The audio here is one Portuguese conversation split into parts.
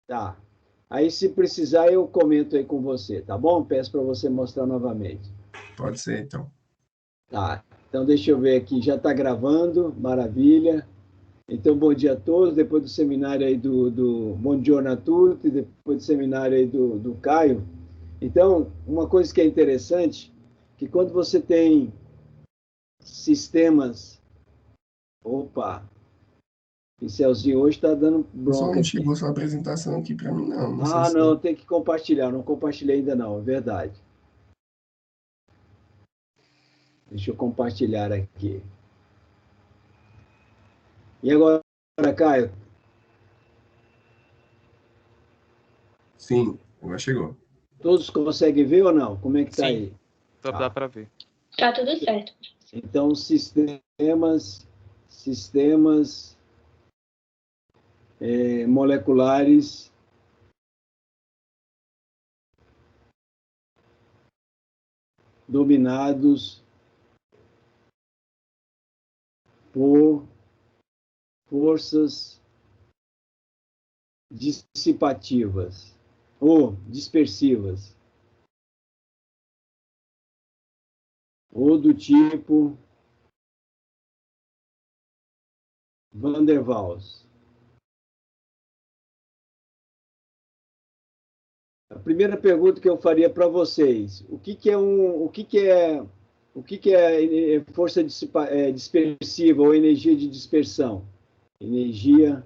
Tá. Aí, se precisar, eu comento aí com você, tá bom? Peço para você mostrar novamente. Pode ser, então. Tá. Então, deixa eu ver aqui. Já está gravando. Maravilha. Então, bom dia a todos. Depois do seminário aí do Bom Giorno a tutti, depois do seminário aí do Caio. Então, uma coisa que é interessante, que quando você tem sistemas... Opa! Pincelzinho hoje está dando Só bronca não aqui. chegou sua apresentação aqui para mim, não. Não sei Ah, se. não, tem que compartilhar. Não compartilhei ainda não, é verdade. Deixa eu compartilhar aqui. E agora, Caio? Sim, agora chegou. Todos conseguem ver ou não? Como é que está Sim, aí? dá Tá. para ver. Tá tudo certo. Então, sistemas moleculares dominados por forças dissipativas ou dispersivas, ou do tipo Van der Waals. A primeira pergunta que eu faria para vocês: o que é força dispersiva ou energia de dispersão? Energia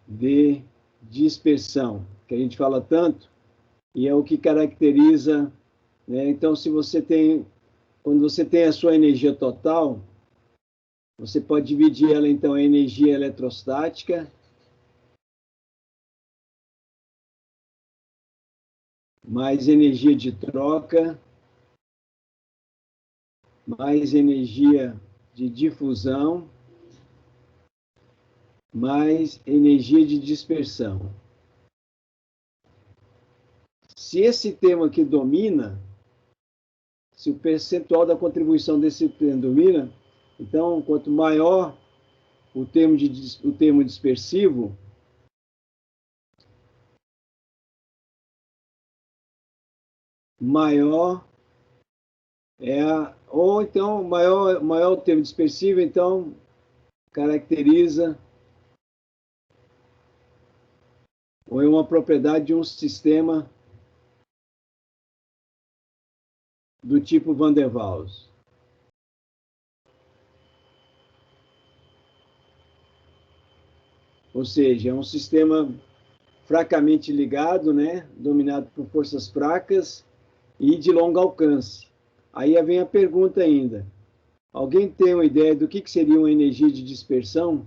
de dispersão, que a gente fala tanto, e é o que caracteriza, né? Então, quando você tem a sua energia total, você pode dividir ela, então, em energia eletrostática, mais energia de troca, mais energia de difusão, mais energia de dispersão. Se esse termo aqui domina, se o percentual da contribuição desse termo domina, então, quanto maior o termo dispersivo, maior ou então, maior o termo dispersivo, então, caracteriza ou é uma propriedade de um sistema do tipo Van der Waals. Ou seja, é um sistema fracamente ligado, né, dominado por forças fracas e de longo alcance. Aí vem a pergunta ainda. Alguém tem uma ideia do que seria uma energia de dispersão?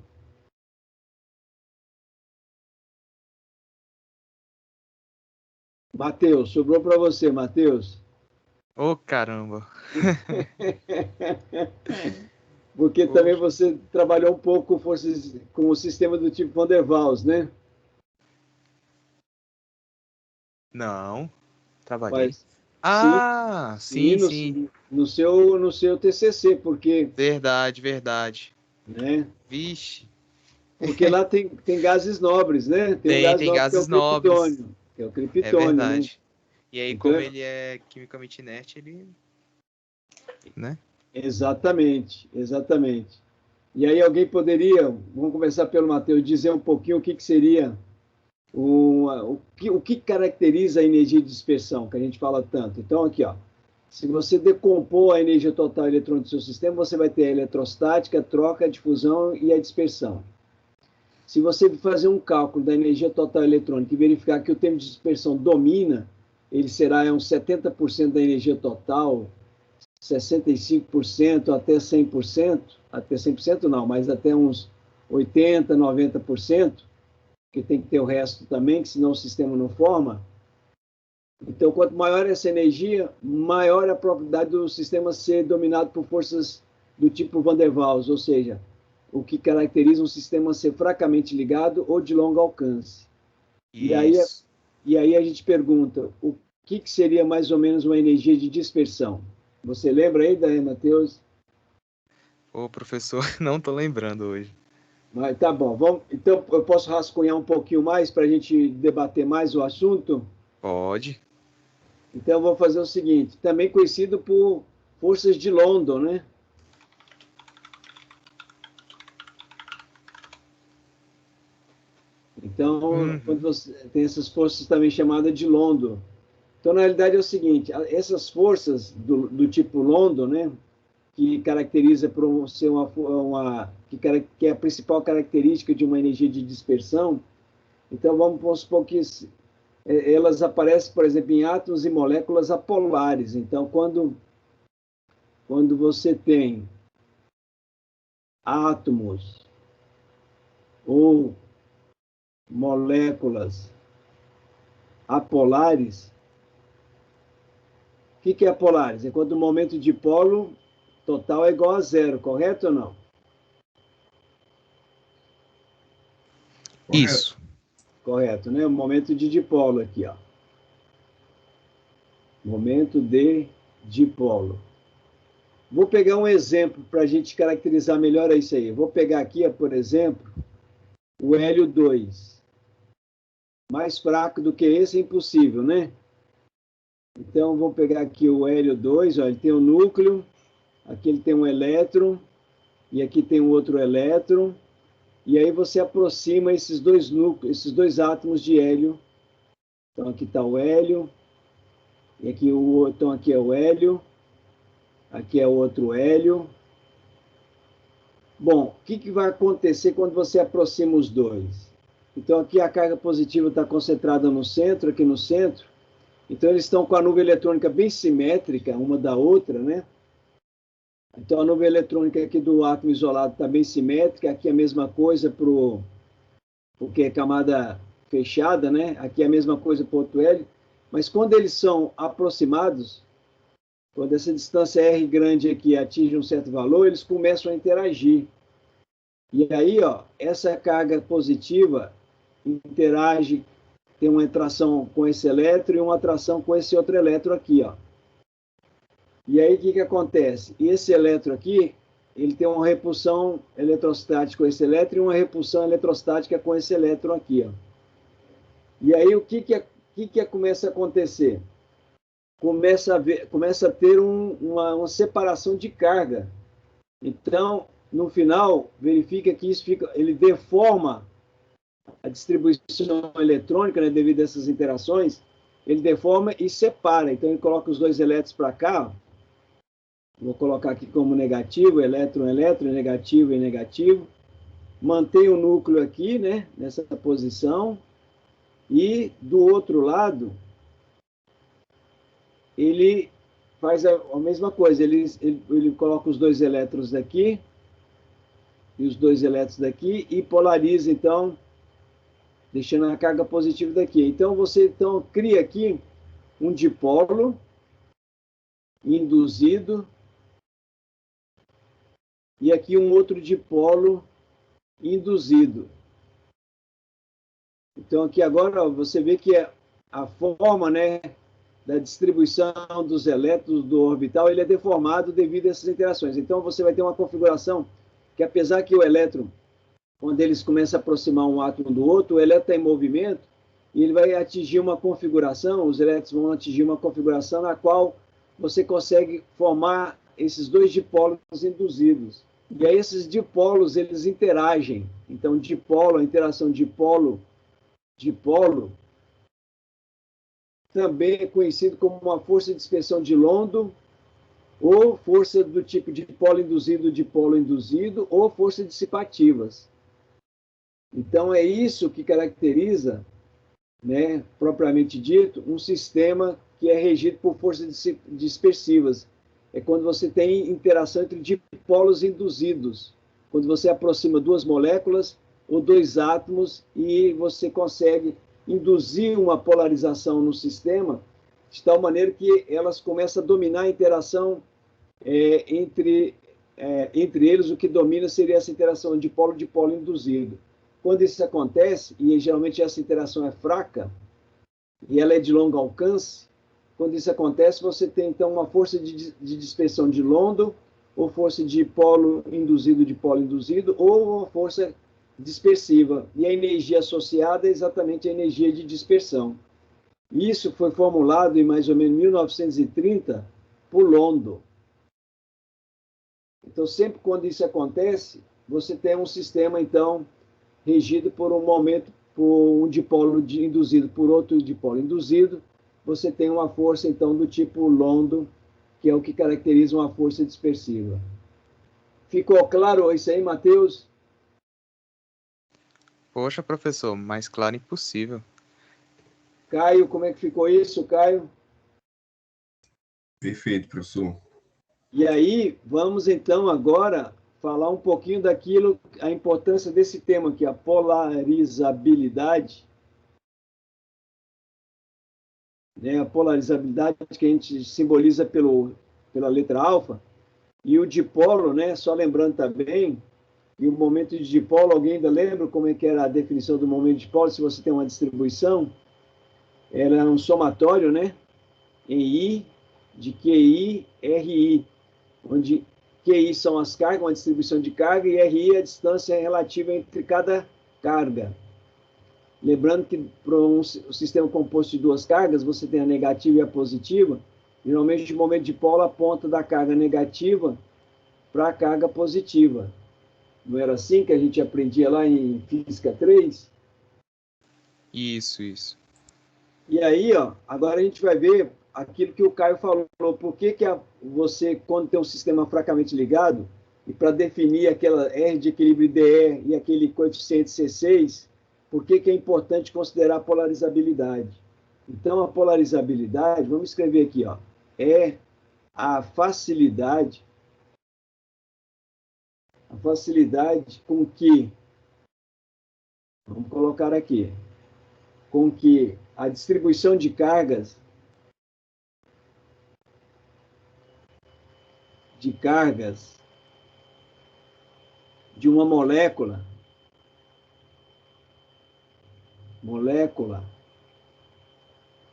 Matheus, sobrou para você, Matheus. Ô, caramba. Porque também você trabalhou um pouco com forças, com o sistema do tipo Van der Waals, né? Não, trabalhei. Mas, Sim. no seu TCC, porque, Verdade. né? Vixe. Porque lá tem gases nobres, né? Tem um gás Tem nobre que é o gases nobres. criptônio, que é o É criptônio, né? verdade. E aí, Então, como ele é quimicamente inerte, ele... né? Exatamente. E aí alguém poderia, vamos começar pelo Matheus, dizer um pouquinho o que seria, o que caracteriza a energia de dispersão, que a gente fala tanto. Então, aqui, ó, se você decompor a energia total eletrônica do seu sistema, você vai ter a eletrostática, a troca, a difusão e a dispersão. Se você fazer um cálculo da energia total eletrônica e verificar que o termo de dispersão domina, ele será uns 70% da energia total, 65% até 100% não, mas até uns 80%, 90%, porque tem que ter o resto também, que senão o sistema não forma. Então, quanto maior essa energia, maior a probabilidade do sistema ser dominado por forças do tipo Van der Waals, ou seja, o que caracteriza um sistema ser fracamente ligado ou de longo alcance. E aí a gente pergunta, o que seria mais ou menos uma energia de dispersão? Você lembra aí, Matheus? Ô, professor, não tô lembrando hoje. Mas tá bom. Então, eu posso rascunhar um pouquinho mais para a gente debater mais o assunto? Pode. Então, eu vou fazer o seguinte: também conhecido por forças de London, né? Então, quando Uhum. você tem essas forças também chamadas de London. Então, na realidade, é o seguinte: essas forças do tipo London, né? Que caracteriza por ser que é a principal característica de uma energia de dispersão. Então, vamos supor que elas aparecem, por exemplo, em átomos e moléculas apolares. Então, quando você tem átomos ou moléculas apolares, o que é apolares? É quando o momento de polo total é igual a zero, correto ou não? Correto. Isso. Correto, né? O momento de dipolo aqui, ó. Momento de dipolo. Vou pegar um exemplo para a gente caracterizar melhor isso aí. Vou pegar aqui, por exemplo, o hélio 2. Mais fraco do que esse é impossível, né? Então, vou pegar aqui o hélio 2, ó, ele tem um núcleo, aqui ele tem um elétron, e aqui tem um outro elétron, e aí você aproxima esses dois núcleos, esses dois átomos de hélio. Então, aqui está o hélio, e aqui então aqui é o hélio, aqui é o outro hélio. Bom, o que vai acontecer quando você aproxima os dois? Então, aqui a carga positiva está concentrada no centro, aqui no centro. Então, eles estão com a nuvem eletrônica bem simétrica, uma da outra, né? Então, a nuvem eletrônica aqui do átomo isolado está bem simétrica. Aqui a mesma coisa porque é camada fechada, né? Aqui é a mesma coisa para o outro hélio. Mas quando eles são aproximados, quando essa distância R grande aqui atinge um certo valor, eles começam a interagir. E aí, ó, essa carga positiva interage, tem uma atração com esse elétron e uma atração com esse outro elétron aqui, ó. E aí, o que acontece? Esse elétron aqui, ele tem uma repulsão eletrostática com esse elétron e uma repulsão eletrostática com esse elétron aqui, ó. E aí, o que começa a acontecer? Começa a ter uma separação de carga. Então, no final, verifica que ele deforma a distribuição eletrônica, né, devido a essas interações, ele deforma e separa. Então, ele coloca os dois elétrons para cá. Vou colocar aqui como negativo, elétron, negativo e negativo. Mantém o núcleo aqui, né, nessa posição. E, do outro lado, ele faz a mesma coisa. Ele coloca os dois elétrons daqui e os dois elétrons daqui e polariza, então, deixando a carga positiva daqui. Então, você cria aqui um dipolo induzido e aqui um outro dipolo induzido. Então, aqui agora você vê que a forma, né, da distribuição dos elétrons do orbital, ele é deformado devido a essas interações. Então, você vai ter uma configuração que, apesar que o elétron, quando eles começam a aproximar um átomo do outro, o elétron está em movimento e ele vai atingir uma configuração, os elétrons vão atingir uma configuração na qual você consegue formar esses dois dipolos induzidos. E aí esses dipolos, eles interagem. Então, dipolo, a interação dipolo, também é conhecido como uma força de dispersão de London, ou força do tipo dipolo induzido, ou forças dissipativas. Então, é isso que caracteriza, né, propriamente dito, um sistema que é regido por forças dispersivas. É quando você tem interação entre dipolos induzidos, quando você aproxima duas moléculas ou dois átomos e você consegue induzir uma polarização no sistema de tal maneira que elas começam a dominar a interação entre eles. O que domina seria essa interação de dipolo induzido. Quando isso acontece, e geralmente essa interação é fraca, e ela é de longo alcance, quando isso acontece, você tem, então, uma força de dispersão de London, ou força de polo induzido, ou a força dispersiva. E a energia associada é exatamente a energia de dispersão. Isso foi formulado em mais ou menos 1930 por Londo. Então, sempre quando isso acontece, você tem um sistema, então, regido por um momento, por um dipolo induzido por outro dipolo induzido, você tem uma força, então, do tipo Londo, que é o que caracteriza uma força dispersiva. Ficou claro isso aí, Matheus? Poxa, professor, mais claro impossível. Caio, como é que ficou isso, Caio? Perfeito, professor. E aí, vamos então agora falar um pouquinho daquilo, a importância desse tema aqui, a polarizabilidade. A polarizabilidade que a gente simboliza pela letra alfa, e o dipolo, né? Só lembrando também, e o momento de dipolo, alguém ainda lembra como é que era a definição do momento de dipolo, se você tem uma distribuição? Era um somatório, né? Em I, de QI, RI, onde QI são as cargas, uma distribuição de carga, e RI é a distância relativa entre cada carga. Lembrando que para um sistema composto de duas cargas, você tem a negativa e a positiva. Geralmente, o momento de polo aponta da carga negativa para a carga positiva. Não era assim que a gente aprendia lá em Física 3? Isso. E aí, ó, agora a gente vai ver aquilo que o Caio falou. Por que você, quando tem um sistema fracamente ligado, e para definir aquela R de equilíbrio DE e aquele coeficiente C6, por que é importante considerar a polarizabilidade? Então, a polarizabilidade, vamos escrever aqui, ó, é a facilidade com que, vamos colocar aqui, com que a distribuição de cargas de uma molécula,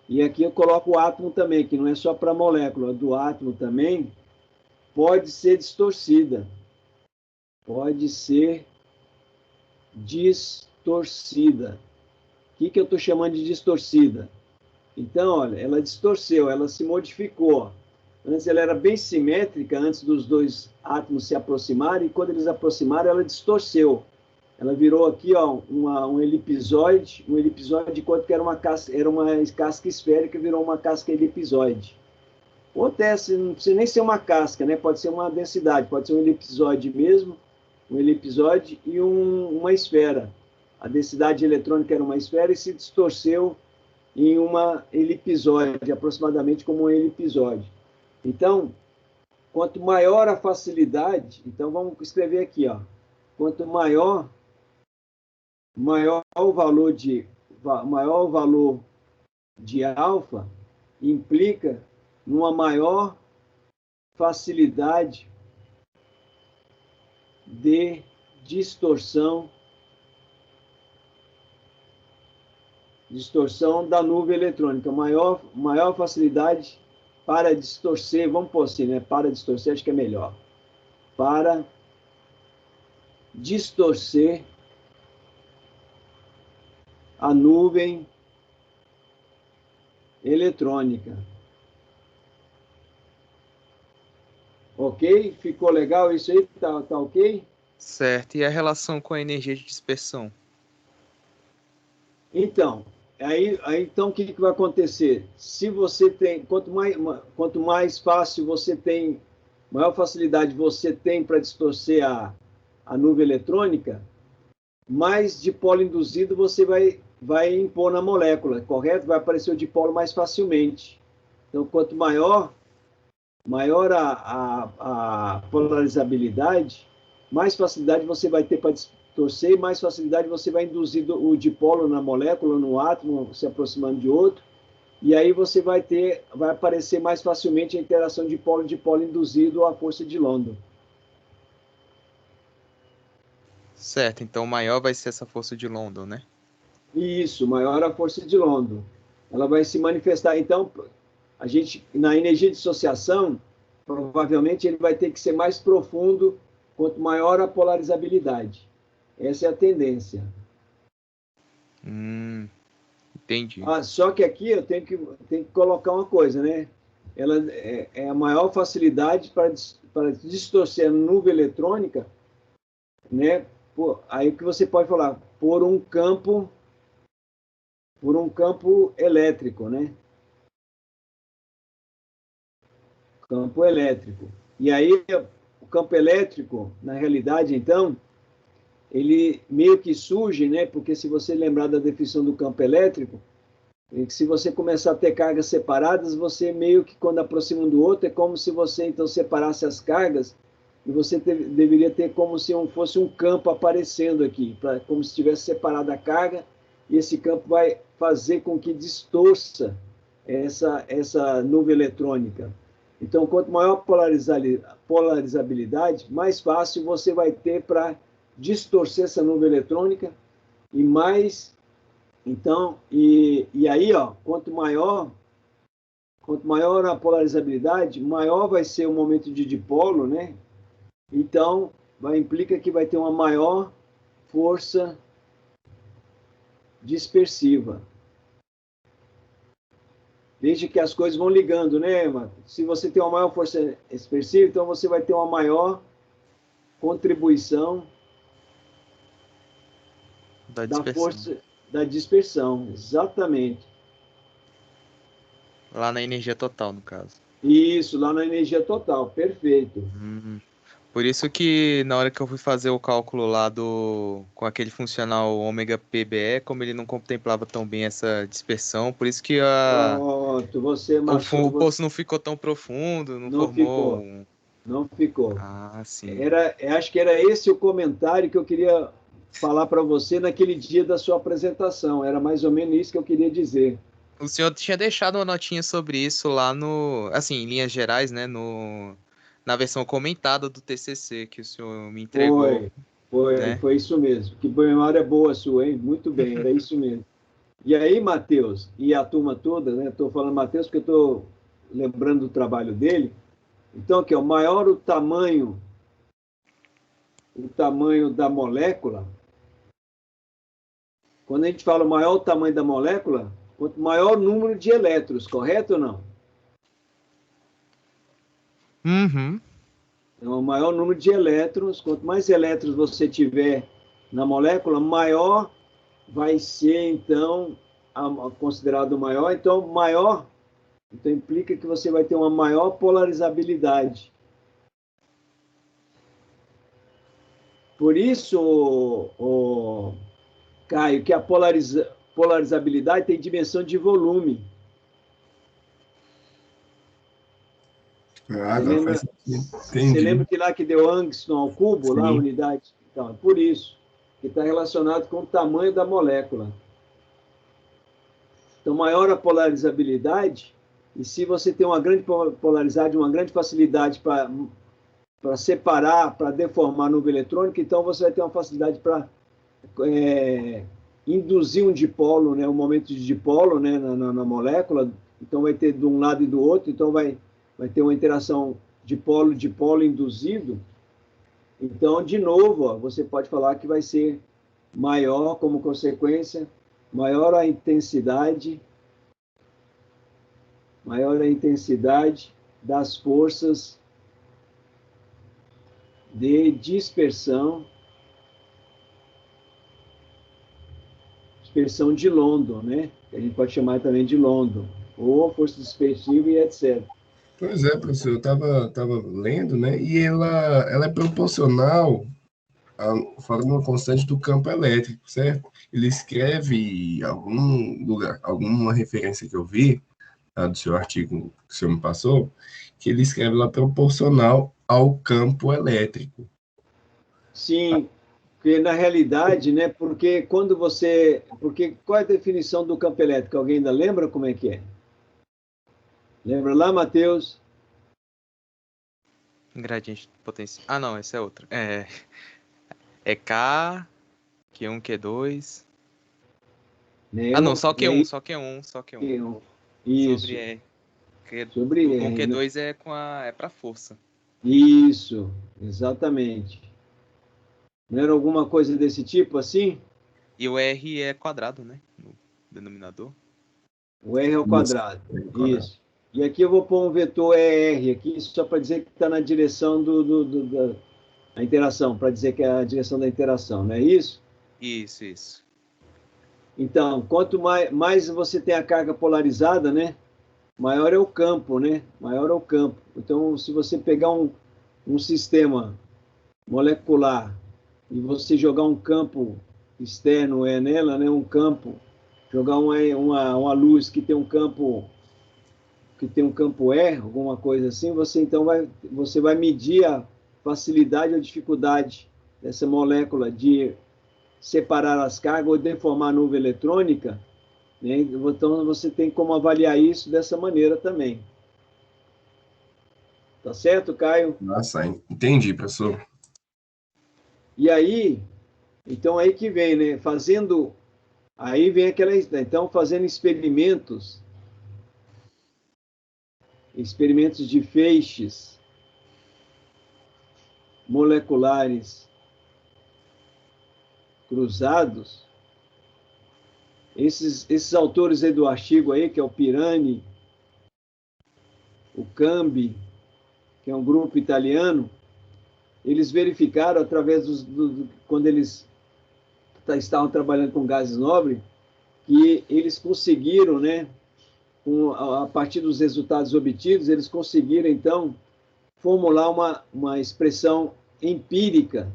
e aqui eu coloco o átomo também, que não é só para a molécula, do átomo também, pode ser distorcida. Pode ser distorcida. O que eu estou chamando de distorcida? Então, olha, ela distorceu, ela se modificou. Antes ela era bem simétrica, antes dos dois átomos se aproximarem, e quando eles aproximaram, ela distorceu. Ela virou aqui, ó, um elipsoide, enquanto que era uma casca esférica, virou uma casca elipsoide. Acontece, não precisa nem ser uma casca, né? Pode ser uma densidade, pode ser um elipsoide mesmo, um elipsoide e uma esfera. A densidade eletrônica era uma esfera e se distorceu em uma elipsoide, aproximadamente como um elipsoide. Então, quanto maior a facilidade, então vamos escrever aqui, ó, quanto maior o valor de alfa, implica numa maior facilidade de distorção da nuvem eletrônica, maior facilidade para distorcer, vamos pôr assim, né? Para distorcer, acho que é melhor. Para distorcer a nuvem eletrônica. Ok? Ficou legal isso aí? Tá ok? Certo. E a relação com a energia de dispersão? Então, então o que vai acontecer? Se você tem, quanto mais fácil você tem, maior facilidade você tem para distorcer a nuvem eletrônica, mais dipolo induzido você vai impor na molécula, correto? Vai aparecer o dipolo mais facilmente. Então, quanto maior a polarizabilidade, mais facilidade você vai ter para distorcer, e mais facilidade você vai induzir o dipolo na molécula, no átomo, se aproximando de outro, e aí você vai aparecer mais facilmente a interação de polo induzido à força de London. Certo, então maior vai ser essa força de London, né? Isso, maior a força de London. Ela vai se manifestar. Então, a gente, na energia de dissociação, provavelmente ele vai ter que ser mais profundo quanto maior a polarizabilidade. Essa é a tendência. Entendi. Só que aqui eu tenho que colocar uma coisa, né? Ela é a maior facilidade para distorcer a nuvem eletrônica, né? Aí o que você pode falar? Por um campo elétrico, né? Campo elétrico. E aí, o campo elétrico, na realidade, então, ele meio que surge, né? Porque se você lembrar da definição do campo elétrico, é que se você começar a ter cargas separadas, você meio que, quando aproxima um do outro, é como se você, então, separasse as cargas e você deveria ter como se fosse um campo aparecendo aqui, como se tivesse separado a carga, e esse campo vai fazer com que distorça essa nuvem eletrônica. Então, quanto maior polarizabilidade, mais fácil você vai ter para distorcer essa nuvem eletrônica e mais. Então, e aí, ó, quanto maior a polarizabilidade, maior vai ser o momento de dipolo, né? Então, implica que vai ter uma maior força dispersiva. Desde que as coisas vão ligando, né, Marco? Se você tem uma maior força dispersiva, então você vai ter uma maior contribuição da força da dispersão, exatamente. Lá na energia total, no caso. Isso, lá na energia total, perfeito. Por isso que na hora que eu fui fazer o cálculo lá com aquele funcional ômega PBE, como ele não contemplava tão bem essa dispersão, por isso que Pronto, você matou. o poço não ficou tão profundo, não Não formou ficou, não ficou. Ah, sim. Acho que era esse o comentário que eu queria falar para você naquele dia da sua apresentação. Era mais ou menos isso que eu queria dizer. O senhor tinha deixado uma notinha sobre isso lá assim, em linhas gerais, né, na versão comentada do TCC que o senhor me entregou, né? Foi isso mesmo. Que memória boa sua, hein? Muito bem, era isso mesmo. E aí, Matheus, e a turma toda, né? Estou falando Matheus porque estou lembrando do trabalho dele. Então, aqui, ó, maior o tamanho da molécula. Quando a gente fala maior o tamanho da molécula, quanto maior o número de elétrons, correto ou não? Uhum. Então, o maior número de elétrons, quanto mais elétrons você tiver na molécula, maior vai ser, então, considerado maior. Então, maior, então implica que você vai ter uma maior polarizabilidade. Por isso, Caio, que a polarizabilidade tem dimensão de volume. Agora faz sentido. Você Entendi. lembra que lá que deu Angstrom ao cubo, lá a Sim. unidade? Então, é por isso, que está relacionado com o tamanho da molécula. Então, maior a polarizabilidade, e se você tem uma grande polaridade, uma grande facilidade para separar, para deformar a nuvem eletrônica, então você vai ter uma facilidade para induzir um dipolo, né, um momento de dipolo, né, na molécula, então vai ter de um lado e do outro, então vai ter uma interação dipolo induzido. Então, de novo, ó, você pode falar que vai ser maior, como consequência, maior a intensidade das forças de dispersão de London, né? Que a gente pode chamar também de London, ou força dispersiva e etc. Pois é, professor, eu tava lendo, né? E ela é proporcional à fórmula constante do campo elétrico, certo? Ele escreve em algum lugar, alguma referência que eu vi, do seu artigo que o senhor me passou, que ele escreve lá proporcional ao campo elétrico. Sim, porque na realidade, né? Porque qual é a definição do campo elétrico? Alguém ainda lembra como é que é? Lembra lá, Matheus? Gradiente potencial. Ah, não, essa é outra. É K, Q1, Q2. Ah, não, só Q1, só Q1, só Q1. Sobre Isso. E. Sobre com R, né? Q2 é para força. Isso, exatamente. Não era alguma coisa desse tipo assim? E o R é quadrado, né? No denominador. O R ao Isso. quadrado. Isso. E aqui eu vou pôr um vetor ER aqui, só para dizer que está na direção da interação, para dizer que é a direção da interação, não é isso? Isso. Então, quanto mais você tem a carga polarizada, né? Maior é o campo, né? Maior é o campo. Então, se você pegar um sistema molecular e você jogar um campo externo nela, né? Um campo, jogar uma luz que tem um campo E, alguma coisa assim, você vai medir a facilidade ou dificuldade dessa molécula de separar as cargas ou deformar a nuvem eletrônica, né? Então você tem como avaliar isso dessa maneira também. Tá certo, Caio? Nossa, entendi, professor. E aí, então aí que vem, né? Aí vem então fazendo experimentos de feixes moleculares cruzados. Esses autores aí do artigo aí, que é o Pirani, o Cambi, que é um grupo italiano, eles verificaram através quando eles estavam trabalhando com gases nobres, que eles conseguiram, né, a partir dos resultados obtidos, eles conseguiram, então, formular uma expressão empírica,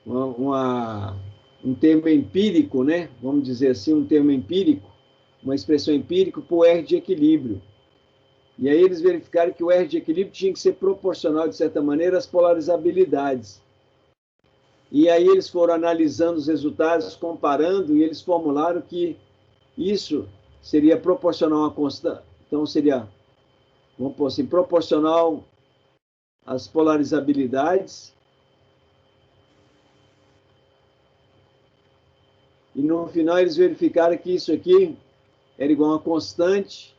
um termo empírico, né, vamos dizer assim, um termo empírico, uma expressão empírica para o R de equilíbrio. E aí eles verificaram que o R de equilíbrio tinha que ser proporcional, de certa maneira, às polarizabilidades. E aí eles foram analisando os resultados, comparando, e eles formularam que isso seria proporcional à constante. Então, seria, vamos pôr assim, proporcional às polarizabilidades. E no final eles verificaram que isso aqui era igual a uma constante,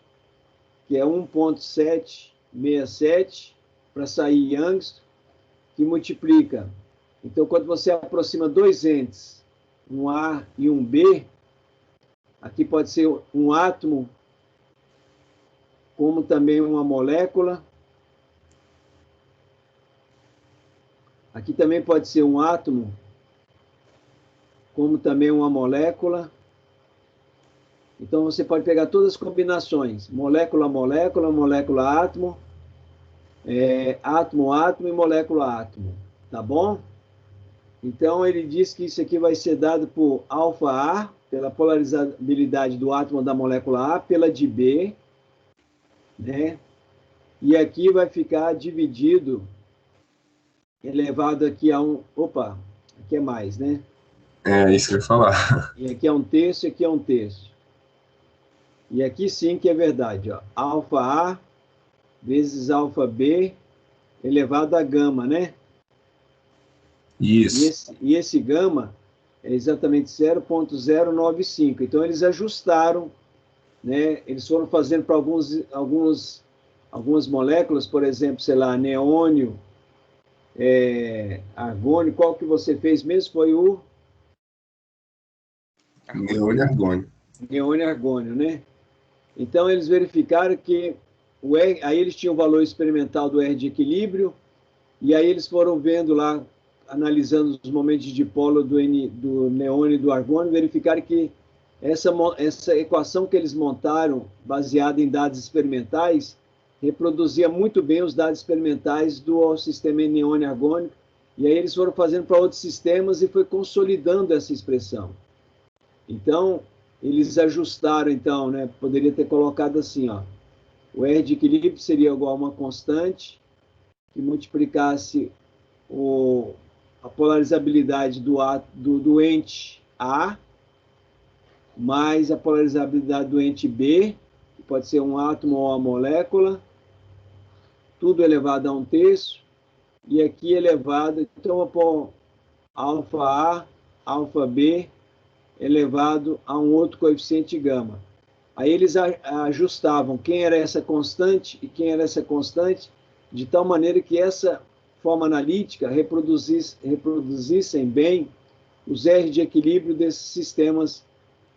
que é 1,767, para sair Young's, que multiplica. Então, quando você aproxima dois entes, um A e um B, aqui pode ser um átomo, como também uma molécula. Aqui também pode ser um átomo, como também uma molécula. Então, você pode pegar todas as combinações, molécula, molécula, molécula, átomo, átomo, átomo e molécula, átomo. Tá bom? Então, ele diz que isso aqui vai ser dado por alfa A, pela polarizabilidade do átomo da molécula A, pela de B, né? E aqui vai ficar dividido, elevado aqui a opa, aqui é mais, né? É isso que eu ia falar. E aqui é um terço, e aqui é um terço. E aqui sim que é verdade, ó. Alfa A vezes alfa B elevado a gama, né? Isso. E esse gama é exatamente 0,095. Então, eles ajustaram, né? Eles foram fazendo para algumas moléculas, por exemplo, sei lá, neônio, argônio. Qual que você fez mesmo? Foi o Neônio e argônio. neônio argônio, né? Então, eles verificaram que o R, aí eles tinham o valor experimental do R de equilíbrio, e aí eles foram vendo lá, analisando os momentos de dipolo do neônio e do argônio, verificaram que essa equação que eles montaram, baseada em dados experimentais, reproduzia muito bem os dados experimentais do sistema neônio-argônico, e aí eles foram fazendo para outros sistemas e foi consolidando essa expressão. Então, eles ajustaram, então, né? Poderia ter colocado assim, ó, o R de equilíbrio seria igual a uma constante que multiplicasse a polarizabilidade do ente A mais a polarizabilidade do ente B, que pode ser um átomo ou uma molécula, tudo elevado a um terço, e aqui elevado, então eu vou pôr alfa A, alfa B, elevado a um outro coeficiente gama. Aí eles ajustavam quem era essa constante e quem era essa constante, de tal maneira que essa forma analítica reproduzissem bem os R de equilíbrio desses sistemas,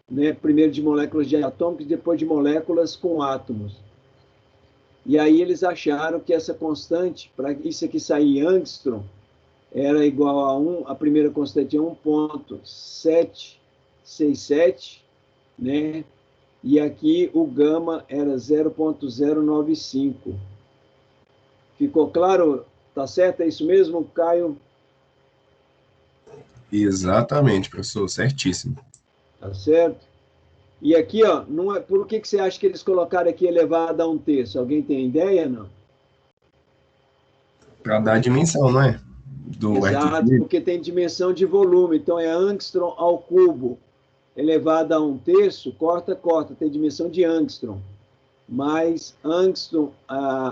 né, primeiro de moléculas diatômicas e depois de moléculas com átomos. E aí eles acharam que essa constante, para isso aqui sair em angstrom, era igual a 1, a primeira constante é 1,767, né? E aqui o gama era 0,095. Ficou claro? Tá certo? É isso mesmo, Caio? Exatamente, professor, certíssimo. Tá certo? E aqui, ó, não é, por que você acha que eles colocaram aqui elevado a 1/3? Alguém tem ideia, não? Para dar a dimensão, não é? Do Exato, porque tem dimensão de volume, então é angstrom ao cubo elevado a 1/3, corta, tem dimensão de angstrom, mais angstrom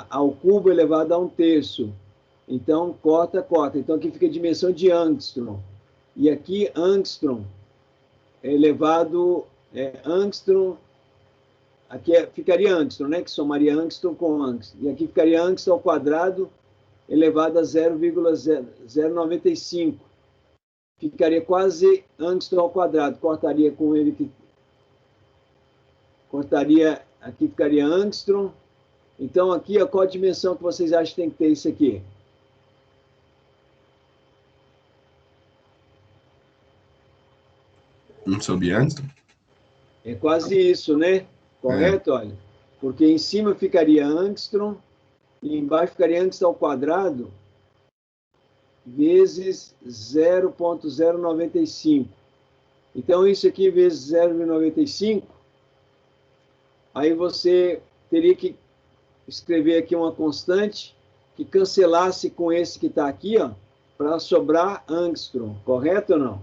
ao cubo elevado a 1/3, então corta, então aqui fica a dimensão de angstrom, e aqui angstrom elevado, angstrom, aqui ficaria angstrom, né, que somaria angstrom com angstrom, e aqui ficaria angstrom ao quadrado elevado a 0,095. Ficaria quase angstrom ao quadrado. Cortaria com ele que... Cortaria... Aqui ficaria angstrom. Então, aqui, qual a dimensão que vocês acham que tem que ter isso aqui? Sobre angstrom? É quase isso, né? Correto? Olha. Porque em cima ficaria angstrom e embaixo ficaria angstrom ao quadrado vezes 0,095. Então, isso aqui vezes 0,95, aí você teria que escrever aqui uma constante que cancelasse com esse que está aqui, ó, para sobrar angstrom, correto ou não?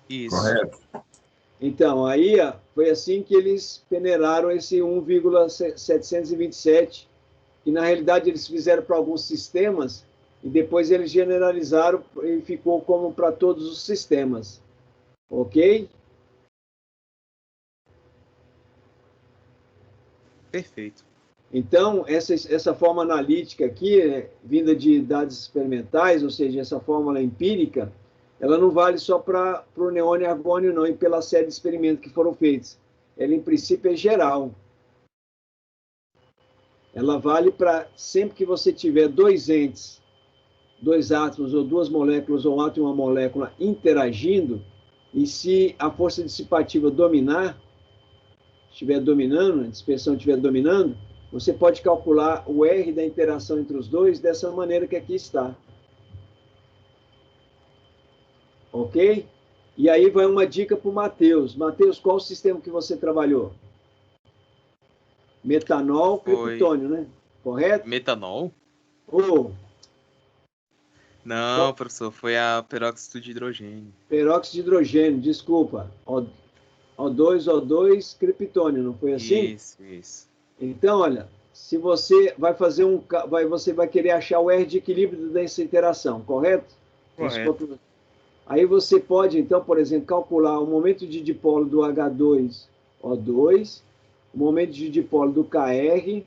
Isso. Correto. Então, aí ó, foi assim que eles peneiraram esse 1,727, que na realidade eles fizeram para alguns sistemas e depois eles generalizaram e ficou como para todos os sistemas. Ok? Perfeito. Então, essa forma analítica aqui, vinda de dados experimentais, ou seja, essa fórmula empírica, ela não vale só para o neon e argônio, não, e pela série de experimentos que foram feitos. Ela, em princípio, é geral. Ela vale para sempre que você tiver dois entes, dois átomos, ou duas moléculas, ou um átomo e uma molécula interagindo, e se a força dissipativa dominar, estiver dominando, a dispersão estiver dominando, você pode calcular o R da interação entre os dois dessa maneira que aqui está. Ok? E aí vai uma dica para o Matheus. Matheus, qual o sistema que você trabalhou? Metanol, criptônio, né? Correto? Metanol? Ou Não, professor, foi a peróxido de hidrogênio. peróxido de hidrogênio, desculpa. O2, criptônio, não foi assim? Isso. Então, olha, se você vai fazer você vai querer achar o R de equilíbrio dessa interação, correto? Correto. Aí você pode, então, por exemplo, calcular o momento de dipolo do H2O2, o momento de dipolo do KR,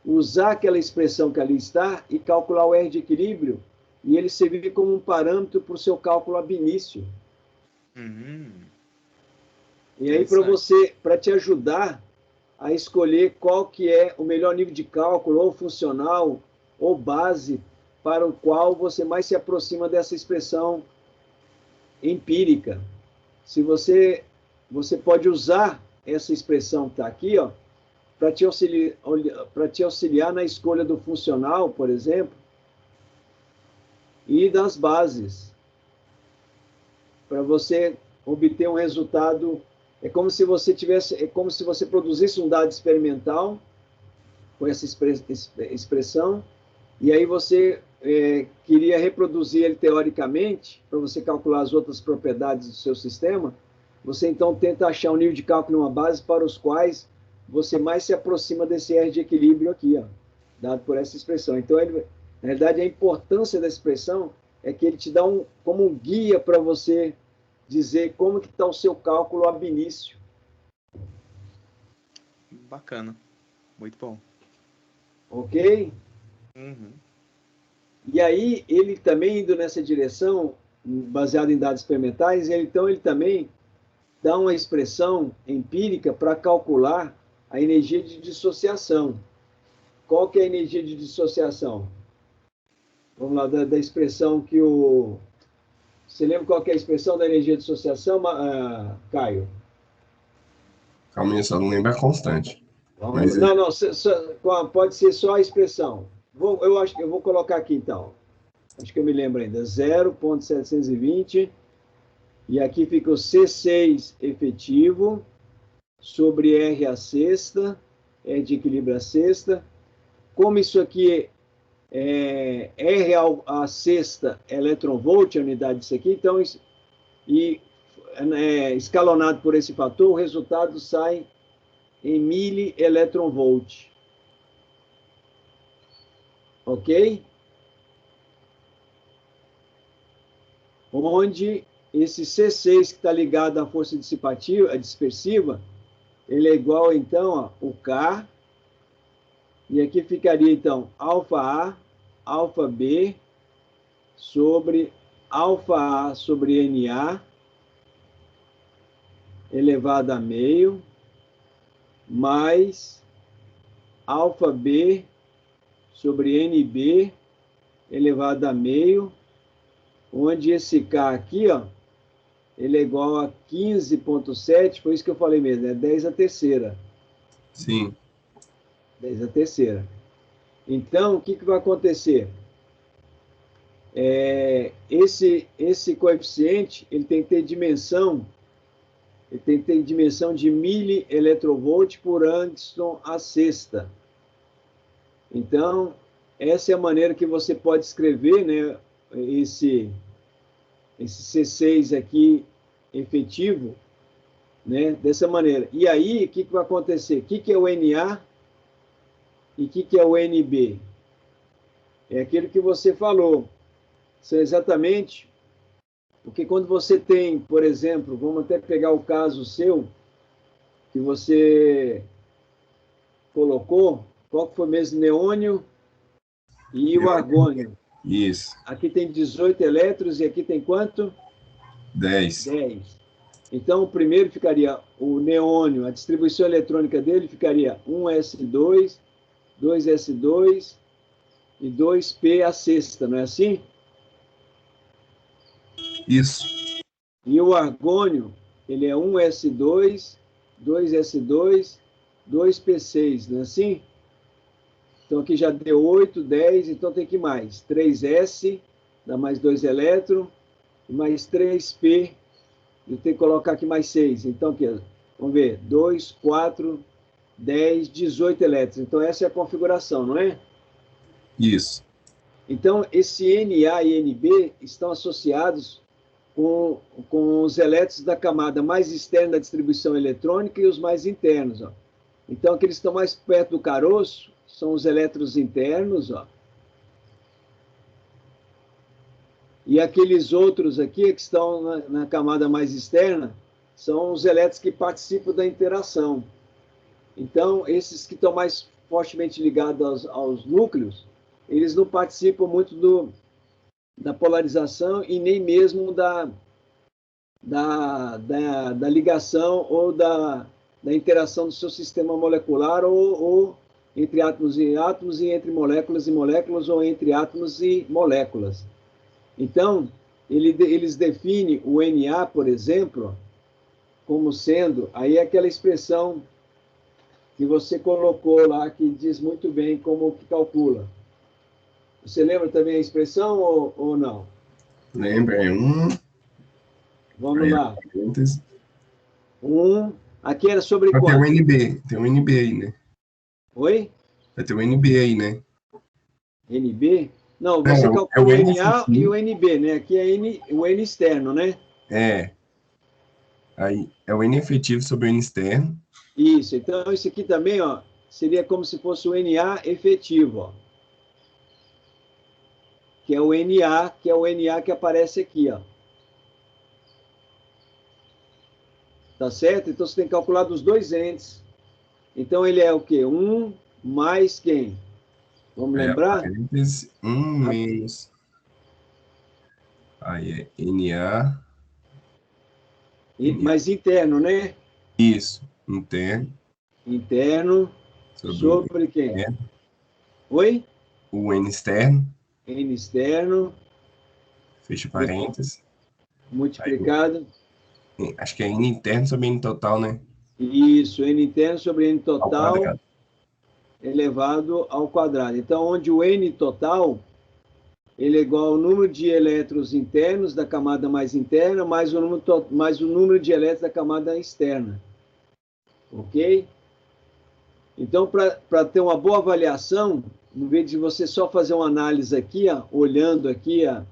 usar aquela expressão que ali está e calcular o R de equilíbrio, e ele servir como um parâmetro para o seu cálculo ab initio. E aí, para te ajudar a escolher qual que é o melhor nível de cálculo, ou funcional, ou base, para o qual você mais se aproxima dessa expressão empírica. Se você pode usar essa expressão que está aqui, ó, para te auxiliar na escolha do funcional, por exemplo, e das bases, para você obter um resultado. É como se você produzisse um dado experimental com essa expressão, e aí você queria reproduzir ele teoricamente, para você calcular as outras propriedades do seu sistema. Você então tenta achar um nível de cálculo e uma base para os quais você mais se aproxima desse R de equilíbrio aqui, ó, dado por essa expressão. Então, na realidade, a importância da expressão é que ele te dá como um guia para você dizer como que está o seu cálculo ab início. Bacana. Muito bom. Ok? Uhum. E aí, ele também indo nessa direção, baseado em dados experimentais, então ele também dá uma expressão empírica para calcular a energia de dissociação. Qual que é a energia de dissociação? Vamos lá, da expressão que o... Você lembra qual que é a expressão da energia de dissociação, Caio? Calma aí, só não lembro a constante. Mas Não, não, pode ser só a expressão. Eu acho que eu vou colocar aqui, então. Acho que eu me lembro ainda. 0,720. E aqui fica o C6 efetivo sobre R a sexta, R de equilíbrio a sexta. Como isso aqui R a sexta eletronvolt, a unidade disso aqui, então, escalonado por esse fator, o resultado sai em milieletronvolt. Ok? Onde esse C6 que está ligado à força dissipativa, a dispersiva, ele é igual, então, o K, e aqui ficaria, então, alfa A, alfa B, sobre alfa A sobre NA, elevado a meio, mais alfa B sobre NB, elevado a meio, onde esse K aqui, ó, ele é igual a 15,7, foi isso que eu falei mesmo, é 10 a terceira. sim. 10 a terceira. Então, o que vai acontecer? Esse coeficiente, ele tem que ter dimensão de milieletronvolt por Angstrom a sexta. Então, essa é a maneira que você pode escrever, né, esse C6 aqui efetivo, né, dessa maneira. E aí, o que vai acontecer? O que é o NA e o que é o NB? É aquilo que você falou. São exatamente porque quando você tem, por exemplo, vamos até pegar o caso seu, que você colocou, qual que foi mesmo? Neônio e o argônio. Isso. Aqui tem 18 elétrons e aqui tem quanto? 10. 10. Então, o primeiro ficaria o neônio, a distribuição eletrônica dele ficaria 1s2, 2s2 e 2p a sexta, não é assim? Isso. E o argônio, ele é 1s2, 2s2, 2p6, não é assim? Então, aqui já deu 8, 10, então tem que mais. 3s, dá mais 2 elétrons, e mais 3p, eu tenho que colocar aqui mais 6. Então, aqui, vamos ver, 2, 4, 10, 18 elétrons. Então, essa é a configuração, não é? Isso. Então, esse NA e NB estão associados com os elétrons da camada mais externa da distribuição eletrônica e os mais internos. Ó. Então, aqueles que estão mais perto do caroço são os elétrons internos, ó. E aqueles outros aqui que estão na camada mais externa são os elétrons que participam da interação. Então, esses que estão mais fortemente ligados aos núcleos, eles não participam muito da polarização e nem mesmo da ligação ou da interação do seu sistema molecular ou entre átomos e entre moléculas e moléculas ou entre átomos e moléculas. Então, eles definem o Na, por exemplo, como sendo, aí é aquela expressão que você colocou lá, que diz muito bem como que calcula. Você lembra também a expressão ou não? Lembra, é 1. Vamos Aí, lá. parênteses. 1. Aqui era sobre Vai ter quanto? um NB. Tem um NB aí, né? Oi? Vai ter um NB aí, né? NB? Não, você É calcula o o N NA e o efetivo. NB, né? Aqui é o N externo, né? É. Aí é o N efetivo sobre o N externo. Isso. Então, isso aqui também, ó, seria como se fosse o NA efetivo, ó. que é o Na, que é o Na que aparece aqui, ó. Tá certo? Então, você tem que calcular dos dois entes. Então, ele é o quê? 1 mais quem? Vamos lembrar? Parênteses, 1 menos. Aí é Na. Mas interno, né? Isso, interno. Interno sobre quem? Externo. Oi? O N externo. N externo. Fecha parênteses. Multiplicado. Aí, acho que é N interno sobre N total, né? Isso, N interno sobre N Ao total quadrado. elevado ao quadrado. Então, onde o N total ele é igual ao número de elétrons internos da camada mais interna mais o número de elétrons da camada externa. Ok? Então, para ter uma boa avaliação, em vez de você só fazer uma análise aqui, ó, olhando aqui a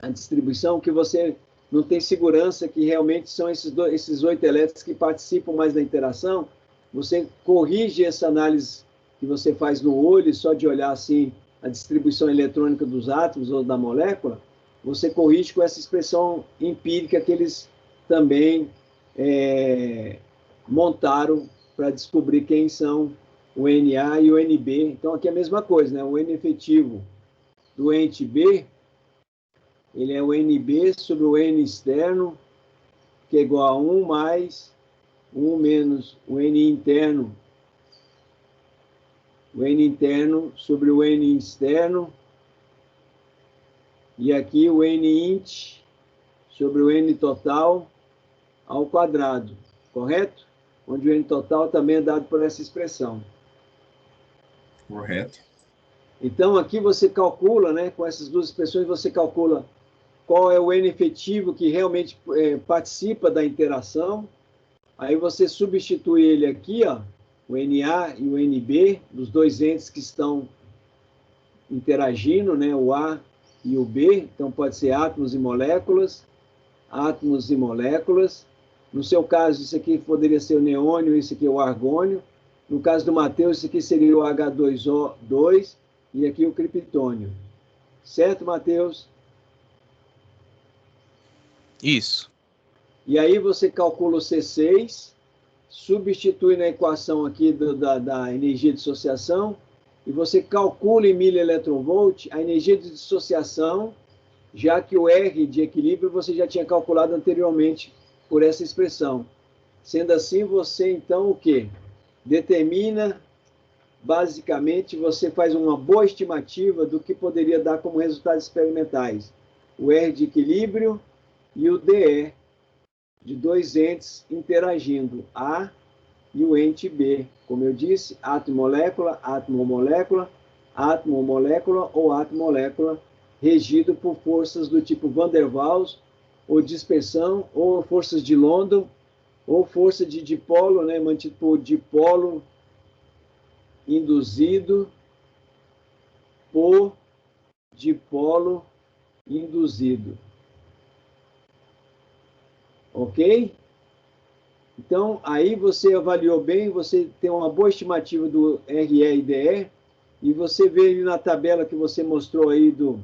distribuição, que você não tem segurança que realmente são esses 8 elétrons que participam mais da interação, você corrige essa análise que você faz no olho, só de olhar assim a distribuição eletrônica dos átomos ou da molécula, você corrige com essa expressão empírica que eles também montaram para descobrir quem são o Na e o Nb. Então, aqui é a mesma coisa, né? O N efetivo do ente B, ele é o Nb sobre o N externo, que é igual a 1 mais 1 menos o N interno sobre o N externo, e aqui o N int sobre o N total ao quadrado, correto? Onde o N total também é dado por essa expressão. Correto. Então, aqui você calcula, né, com essas duas expressões, você calcula qual é o N efetivo que realmente participa da interação. Aí você substitui ele aqui, ó, o Na e o Nb, dos dois entes que estão interagindo, né, o A e o B. Então, pode ser átomos e moléculas, átomos e moléculas. No seu caso, isso aqui poderia ser o neônio, isso aqui é o argônio. No caso do Matheus, isso aqui seria o H2O2 e aqui o criptônio. Certo, Matheus? Isso. E aí você calcula o C6, substitui na equação aqui da energia de dissociação, e você calcula em mA a energia de dissociação, já que o R de equilíbrio você já tinha calculado anteriormente por essa expressão. Sendo assim, você então o quê? Determina, basicamente, você faz uma boa estimativa do que poderia dar como resultados experimentais. O R de equilíbrio e o DE, de dois entes interagindo, A e o ente B. Como eu disse, átomo-molécula, átomo-molécula, átomo-molécula ou átomo-molécula, regido por forças do tipo Van der Waals, ou dispersão, ou forças de London, ou força de dipolo, né, mantido por dipolo induzido por dipolo induzido. Ok? Então, aí você avaliou bem, você tem uma boa estimativa do RE e DE, e você vê ali na tabela que você mostrou aí do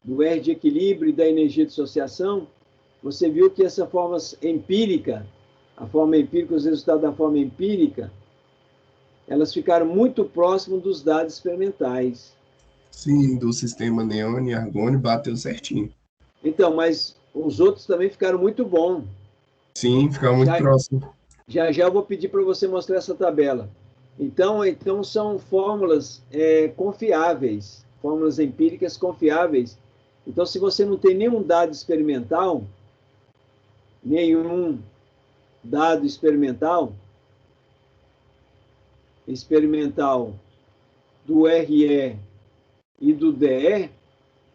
R de equilíbrio e da energia de dissociação, você viu que essa forma empírica, a forma empírica, os resultados da forma empírica, elas ficaram muito próximos dos dados experimentais. Sim, do sistema neônio e argônio bateu certinho. Então, mas os outros também ficaram muito bons. Sim, fica muito próximo. Já eu vou pedir para você mostrar essa tabela. Então são fórmulas confiáveis, fórmulas empíricas confiáveis. Então, se você não tem nenhum dado experimental do RE e do DE,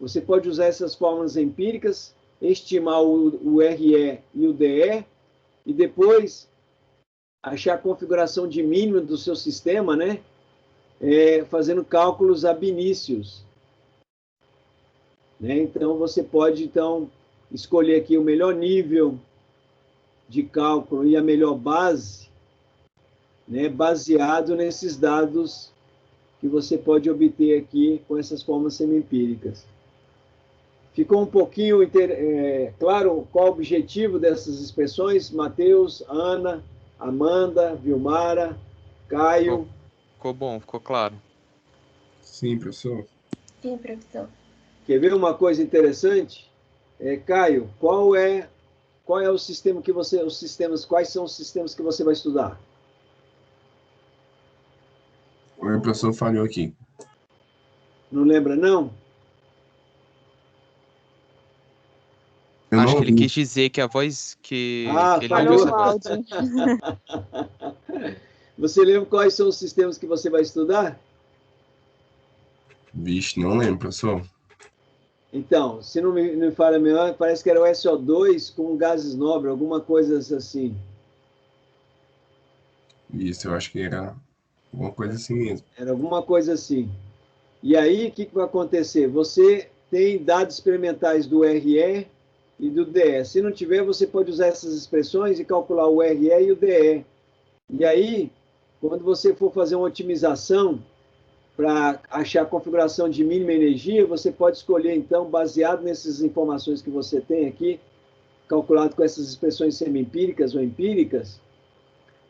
você pode usar essas fórmulas empíricas, estimar o RE e o DE, e depois achar a configuração de mínimo do seu sistema, né? Fazendo cálculos ab initio. Né? Então, você pode escolher aqui o melhor nível de cálculo e a melhor base, né? Baseado nesses dados que você pode obter aqui com essas fórmulas semi-empíricas. Ficou um pouquinho claro qual o objetivo dessas expressões? Matheus, Ana, Amanda, Vilmara, Caio. Ficou bom, ficou claro. Sim, professor. Sim, professor. Quer ver uma coisa interessante? Caio, qual é o sistema que você, quais são os sistemas que você vai estudar? O professor falhou aqui. Não lembra, não? Acho que ele quis dizer que a voz que ele não falhou ouviu o áudio. Você lembra quais são os sistemas que você vai estudar? Vixe, não lembro, professor. Então, se não me falha melhor, parece que era o SO2 com gases nobres, alguma coisa assim. Isso, eu acho que era alguma coisa assim mesmo. Era alguma coisa assim. E aí, o que vai acontecer? Você tem dados experimentais do RE e do DE. Se não tiver, você pode usar essas expressões e calcular o RE e o DE. E aí, quando você for fazer uma otimização para achar a configuração de mínima energia, você pode escolher, então, baseado nessas informações que você tem aqui, calculado com essas expressões semi-empíricas ou empíricas,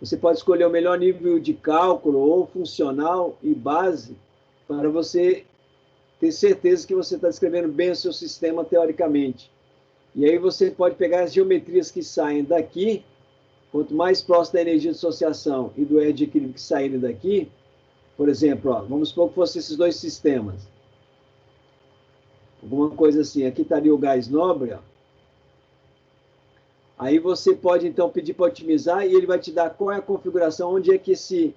você pode escolher o melhor nível de cálculo ou funcional e base para você ter certeza que você está descrevendo bem o seu sistema teoricamente. E aí você pode pegar as geometrias que saem daqui, quanto mais próximo da energia de dissociação e do R de equilíbrio que saírem daqui, por exemplo, vamos supor que fossem esses dois sistemas. Alguma coisa assim, aqui estaria o gás nobre. Aí você pode, então, pedir para otimizar e ele vai te dar qual é a configuração, onde é que esse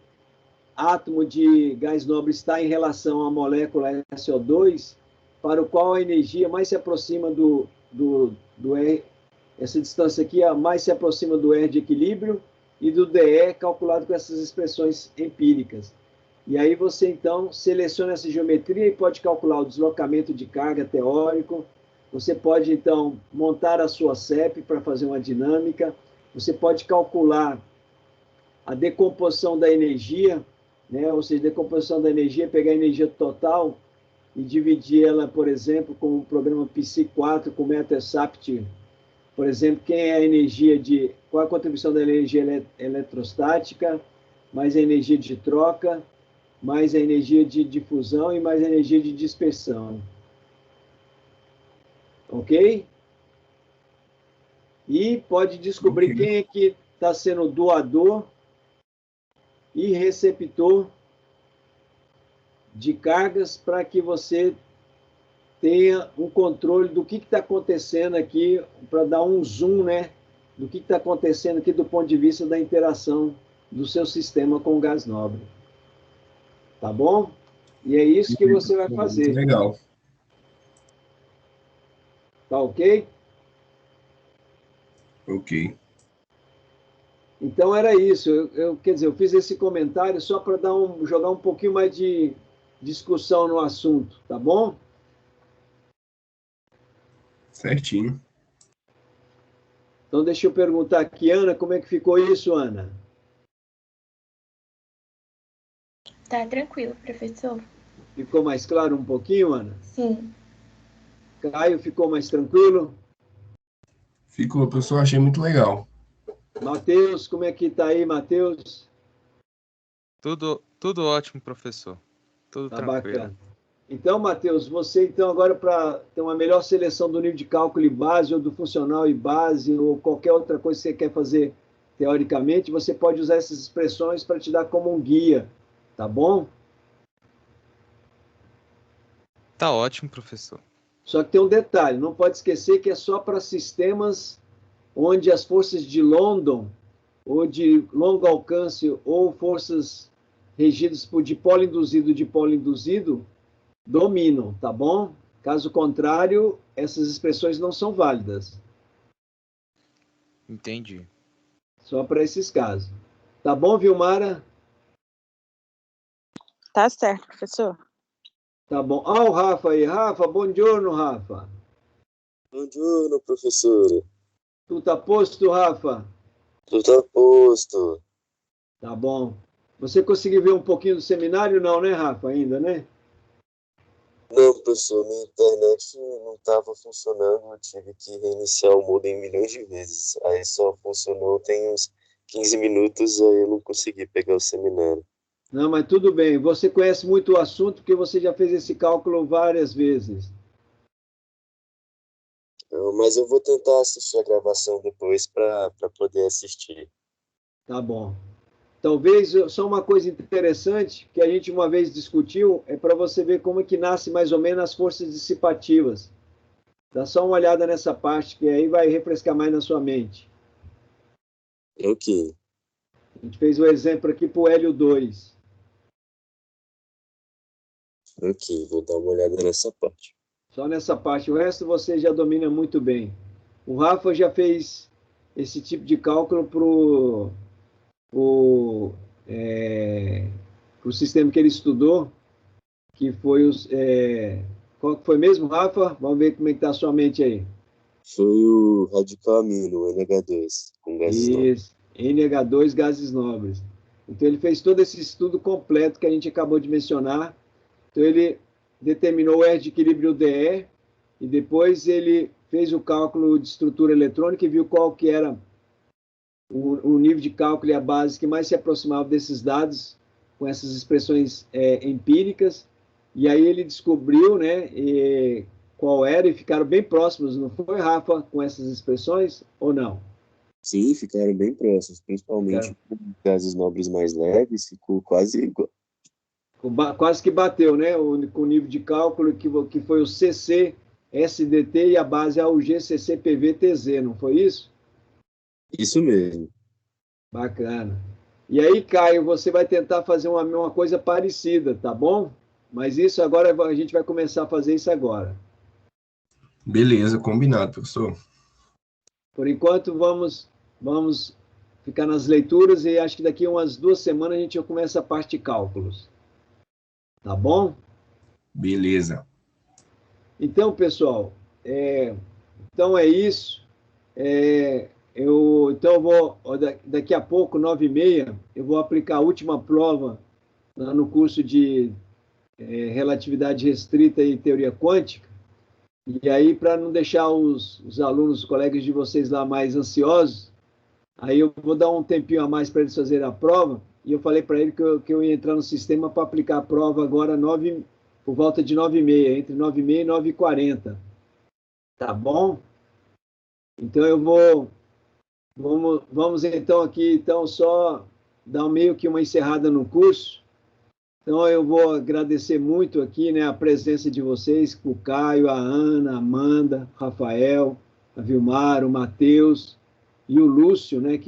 átomo de gás nobre está em relação à molécula SO2, para o qual a energia mais se aproxima do R, essa distância aqui mais se aproxima do R de equilíbrio e do DE calculado com essas expressões empíricas. E aí você, então, seleciona essa geometria e pode calcular o deslocamento de carga teórico. Você pode, então, montar a sua CEP para fazer uma dinâmica. Você pode calcular a decomposição da energia, né? Ou seja, decomposição da energia, pegar a energia total e dividir ela, por exemplo, com o programa PC4, com o MetaSapt. Por exemplo, quem é a energia qual a contribuição da energia eletrostática, mais a energia de troca, mais a energia de difusão e mais a energia de dispersão. Ok? E pode descobrir quem é que está sendo doador e receptor de cargas para que você tenha um controle do que está acontecendo aqui, para dar um zoom, né, do que está acontecendo aqui do ponto de vista da interação do seu sistema com o gás nobre. Tá bom? E é isso que você vai fazer. Muito legal. Tá ok? Ok. Então era isso. Quer dizer, eu fiz esse comentário só para jogar um pouquinho mais de discussão no assunto, tá bom? Certinho. Então deixa eu perguntar aqui, Ana, como é que ficou isso, Ana? Tá tranquilo, professor. Ficou mais claro um pouquinho, Ana? Sim. Caio, ficou mais tranquilo? Ficou, professor, achei muito legal. Matheus, como é que está aí, Matheus? Tudo ótimo, professor. Tudo Tá tranquilo. bacana. Então, Matheus, você então agora para ter uma melhor seleção do nível de cálculo e base, ou do funcional e base, ou qualquer outra coisa que você quer fazer teoricamente, você pode usar essas expressões para te dar como um guia, tá bom? Tá ótimo, professor. Só que tem um detalhe, não pode esquecer que é só para sistemas onde as forças de London, ou de longo alcance, ou forças regidas por dipolo induzido, dominam, tá bom? Caso contrário, essas expressões não são válidas. Entendi. Só para esses casos. Tá bom, Vilmara? Tá certo, professor. Tá bom. O Rafa aí. Rafa, bom giorno, Rafa. Buongiorno, professore. Tu tá posto, Rafa? Tutto a posto. Tá bom. Você conseguiu ver um pouquinho do seminário? Não, né, Rafa? Ainda, né? Não, professor, minha internet não estava funcionando, eu tive que reiniciar o modem milhões de vezes. Aí só funcionou tem uns 15 minutos, aí eu não consegui pegar o seminário. Não, mas tudo bem. Você conhece muito o assunto porque você já fez esse cálculo várias vezes. Mas eu vou tentar assistir a gravação depois para poder assistir. Tá bom. Talvez só uma coisa interessante que a gente uma vez discutiu é para você ver como é que nasce mais ou menos as forças dissipativas. Dá só uma olhada nessa parte que aí vai refrescar mais na sua mente. Ok, A gente fez o exemplo aqui para o hélio 2. ok, vou dar uma olhada nessa parte. Só nessa parte. O resto você já domina muito bem. O Rafa já fez esse tipo de cálculo para o sistema que ele estudou, que foi os. Qual que foi mesmo, Rafa? Vamos ver como é que está a sua mente aí. Foi o radical amino, o NH2, com gases nobres. Isso, NH2, gases nobres. Então, ele fez todo esse estudo completo que a gente acabou de mencionar. Então, ele determinou o R de equilíbrio DE e depois ele fez o cálculo de estrutura eletrônica e viu qual que era o nível de cálculo e a base que mais se aproximava desses dados com essas expressões empíricas. E aí ele descobriu, né, qual era e ficaram bem próximos, não foi, Rafa, com essas expressões ou não? Sim, ficaram bem próximos, principalmente com gases nobres mais leves, ficou quase igual. Quase que bateu, né, com o nível de cálculo que foi o CC, SDT e a base AUG, CCPV, TZ, não foi isso? Isso mesmo. Bacana. E aí, Caio, você vai tentar fazer uma coisa parecida, tá bom? Mas isso agora, a gente vai começar a fazer isso agora. Beleza, combinado, professor. Por enquanto, vamos ficar nas leituras e acho que daqui a umas 2 semanas a gente já começa a parte de cálculos. Tá bom? Beleza. Então, pessoal, então é isso. Então eu vou, daqui a pouco, 9h30, eu vou aplicar a última prova lá no curso de relatividade restrita e teoria quântica. E aí, para não deixar os alunos, os colegas de vocês lá mais ansiosos, aí eu vou dar um tempinho a mais para eles fazerem a prova. E eu falei para ele que eu ia entrar no sistema para aplicar a prova agora por volta de 9h30, entre 9h30 e 9h40. Tá bom? Então vamos então aqui, então só dar meio que uma encerrada no curso. Então eu vou agradecer muito aqui, né, a presença de vocês, o Caio, a Ana, a Amanda, o Rafael, a Vilmar, o Matheus e o Lúcio, né,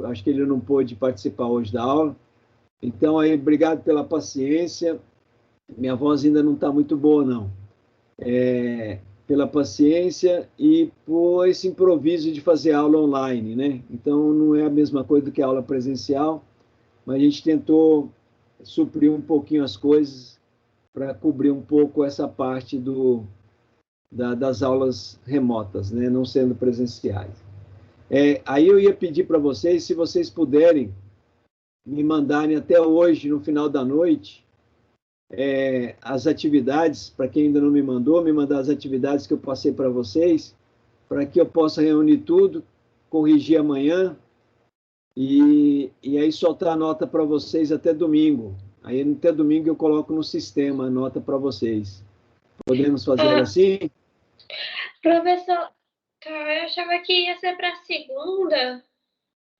acho que ele não pôde participar hoje da aula. Então aí, obrigado pela paciência. Minha voz ainda não está muito boa, não. Pela paciência e por esse improviso de fazer aula online, né? Então não é a mesma coisa do que a aula presencial, mas a gente tentou suprir um pouquinho as coisas para cobrir um pouco essa parte das aulas remotas, né? Não sendo presenciais. Aí eu ia pedir para vocês, se vocês puderem me mandarem até hoje, no final da noite, as atividades, para quem ainda não me mandar as atividades que eu passei para vocês, para que eu possa reunir tudo, corrigir amanhã e aí soltar a nota para vocês até domingo. Aí até domingo eu coloco no sistema a nota para vocês. Podemos fazer assim? Professor, eu achava que ia ser para segunda.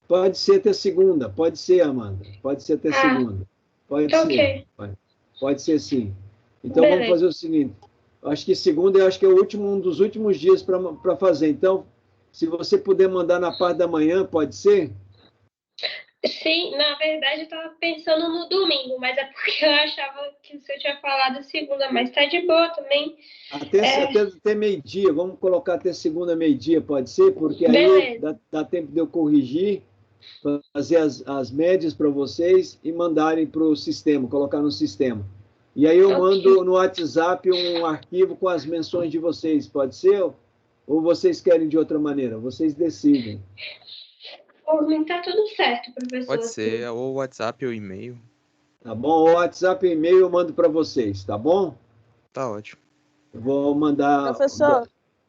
Pode ser até segunda, pode ser, Amanda. Pode ser até segunda. Pode ser. Ok. Pode ser sim. Então Beleza. vamos fazer o seguinte. Acho que segunda, eu acho que é um dos últimos dias para fazer. Então, se você puder mandar na parte da manhã, pode ser? Sim, na verdade eu estava pensando no domingo, mas é porque eu achava que você tinha falado segunda, mas tá de boa também. Até meio-dia, vamos colocar até segunda, meio-dia, pode ser? Porque aí dá tempo de eu corrigir, fazer as médias para vocês e mandarem para o sistema, colocar no sistema. E aí eu mando no WhatsApp um arquivo com as menções de vocês, pode ser? Ou vocês querem de outra maneira? Vocês decidem. Por mim tá tudo certo, professor. Pode ser, ou WhatsApp ou e-mail. Tá bom? O WhatsApp e e-mail eu mando para vocês, tá bom? Tá ótimo. Eu vou mandar... Professor.